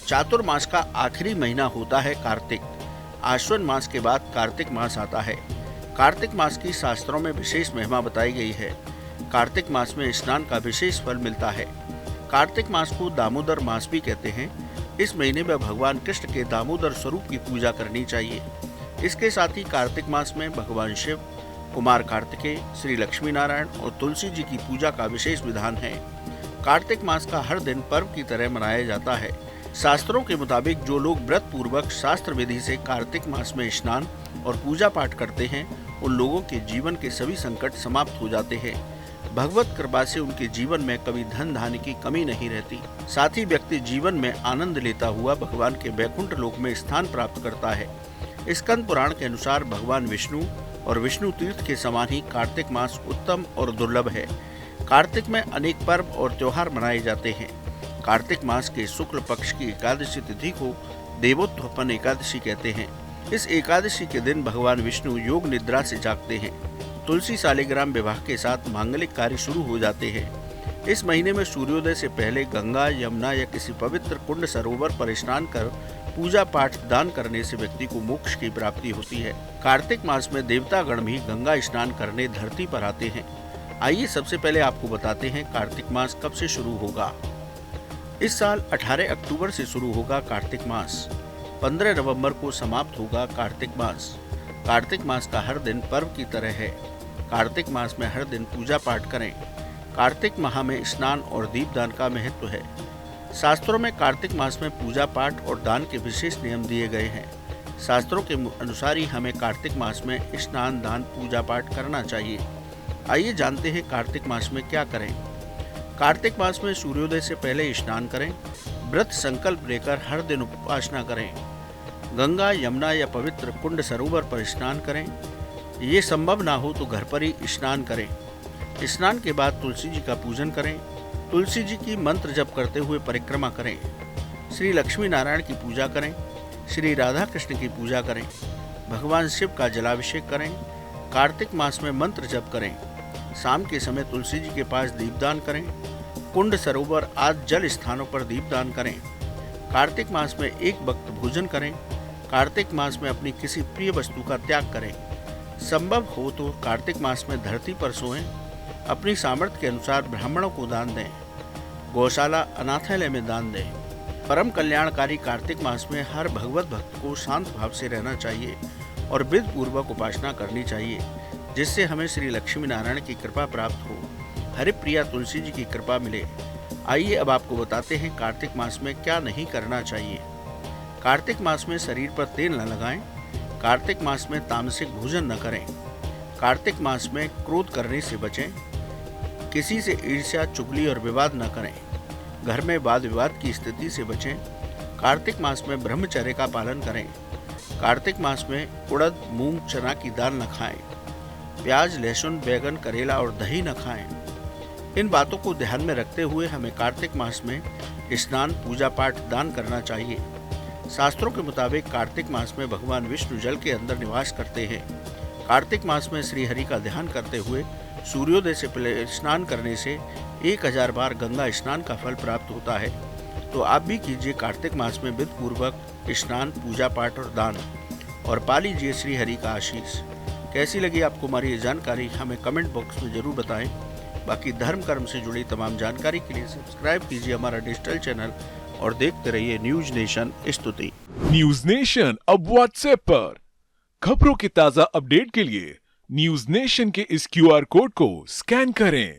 चातुर्मास का आखिरी महीना होता है कार्तिक। आश्विन मास के बाद कार्तिक मास आता है। कार्तिक मास की शास्त्रों में विशेष महिमा बताई गई है। कार्तिक मास में स्नान का विशेष फल मिलता है। कार्तिक मास को दामोदर मास भी कहते हैं। इस महीने में भगवान कृष्ण के दामोदर स्वरूप की पूजा करनी चाहिए। इसके साथ ही कार्तिक मास में भगवान शिव, कुमार कार्तिकेय, श्री लक्ष्मी नारायण और तुलसी जी की पूजा का विशेष विधान है। कार्तिक मास का हर दिन पर्व की तरह मनाया जाता है। शास्त्रों के मुताबिक जो लोग व्रत पूर्वक शास्त्र विधि से कार्तिक मास में स्नान और पूजा पाठ करते हैं, उन लोगों के जीवन के सभी संकट समाप्त हो जाते हैं। भगवत कृपा से उनके जीवन में कभी धन धान्य की कमी नहीं रहती। साथ ही व्यक्ति जीवन में आनंद लेता हुआ भगवान के वैकुंठ लोक में स्थान प्राप्त करता है। स्कंद पुराण के अनुसार भगवान विष्णु और विष्णु तीर्थ के समान ही कार्तिक मास उत्तम और दुर्लभ है। कार्तिक में अनेक पर्व और त्योहार मनाए जाते हैं। कार्तिक मास के शुक्ल पक्ष की एकादशी तिथि को देवोत्थापन एकादशी कहते हैं। इस एकादशी के दिन भगवान विष्णु योग निद्रा से जागते हैं। तुलसी शालिग्राम विवाह के साथ मांगलिक कार्य शुरू हो जाते हैं। इस महीने में सूर्योदय से पहले गंगा, यमुना या किसी पवित्र कुंड सरोवर पर स्नान कर पूजा पाठ दान करने से व्यक्ति को मोक्ष की प्राप्ति होती है। कार्तिक मास में देवतागण भी गंगा स्नान करने धरती पर आते हैं। आइए सबसे पहले आपको बताते हैं कार्तिक मास कब से शुरू होगा। इस साल 18 अक्टूबर से शुरू होगा कार्तिक मास। 15 नवंबर को समाप्त होगा कार्तिक मास। कार्तिक मास का हर दिन पर्व की तरह है। कार्तिक मास में हर दिन पूजा पाठ करें। कार्तिक माह में स्नान और दीपदान का महत्व है। शास्त्रों में कार्तिक मास में पूजा पाठ और दान के विशेष नियम दिए गए हैं। शास्त्रों के अनुसार ही हमें कार्तिक मास में स्नान, दान, पूजा पाठ करना चाहिए। आइए जानते हैं कार्तिक मास में क्या करें। कार्तिक मास में सूर्योदय से पहले स्नान करें। व्रत संकल्प लेकर हर दिन उपासना करें। गंगा, यमुना या पवित्र कुंड सरोवर पर स्नान करें। ये संभव ना हो तो घर पर ही स्नान करें। स्नान के बाद तुलसी जी का पूजन करें। तुलसी जी की मंत्र जप करते हुए परिक्रमा करें। श्री लक्ष्मी नारायण की पूजा करें। श्री राधा कृष्ण की पूजा करें। भगवान शिव का जलाभिषेक करें। कार्तिक मास में मंत्र जप करें। शाम के समय तुलसी जी के पास दीपदान करें। कुंड, सरोवर आदि जल स्थानों पर दीपदान करें। कार्तिक मास में एक वक्त भोजन करें। कार्तिक मास में अपनी किसी प्रिय वस्तु का त्याग करें। संभव हो तो कार्तिक मास में धरती पर सोएं। अपनी सामर्थ्य के अनुसार ब्राह्मणों को दान दें। गौशाला, अनाथालय में दान दें। परम कल्याणकारी कार्तिक मास में हर भगवत भक्त को शांत भाव से रहना चाहिए और विधि पूर्वक उपासना करनी चाहिए, जिससे हमें श्री लक्ष्मी नारायण की कृपा प्राप्त हो, हरिप्रिया तुलसी जी की कृपा मिले। आइए अब आपको बताते हैं कार्तिक मास में क्या नहीं करना चाहिए। कार्तिक मास में शरीर पर तेल न लगाएं। कार्तिक मास में तामसिक भोजन न करें। कार्तिक मास में क्रोध करने से बचें। किसी से ईर्ष्या, चुगली और विवाद न करें। घर में वाद विवाद की स्थिति से बचें। कार्तिक मास में ब्रह्मचर्य का पालन करें। कार्तिक मास में उड़द, मूंग, चना की दाल न खाएं। प्याज, लहसुन, बैगन, करेला और दही न खाएं। इन बातों को ध्यान में रखते हुए हमें कार्तिक मास में स्नान, पूजा पाठ, दान करना चाहिए। शास्त्रों के मुताबिक कार्तिक मास में भगवान विष्णु जल के अंदर निवास करते हैं। कार्तिक मास में श्री हरि का ध्यान करते हुए सूर्योदय से पहले स्नान करने से 1000 बार गंगा स्नान का फल प्राप्त होता है। तो आप भी कीजिए कार्तिक मास में विधि पूर्वक स्नान, पूजा पाठ और दान, और पा लीजिए श्री हरि का आशीष। कैसी लगी आपको हमारी ये जानकारी, हमें कमेंट बॉक्स में जरूर बताएं। बाकी धर्म कर्म से जुड़ी तमाम जानकारी के लिए सब्सक्राइब कीजिए हमारा डिजिटल चैनल और देखते रहिए न्यूज नेशन स्तुति। न्यूज नेशन अब व्हाट्सएप पर खबरों के ताजा अपडेट के लिए न्यूज नेशन के इस QR कोड को स्कैन करें।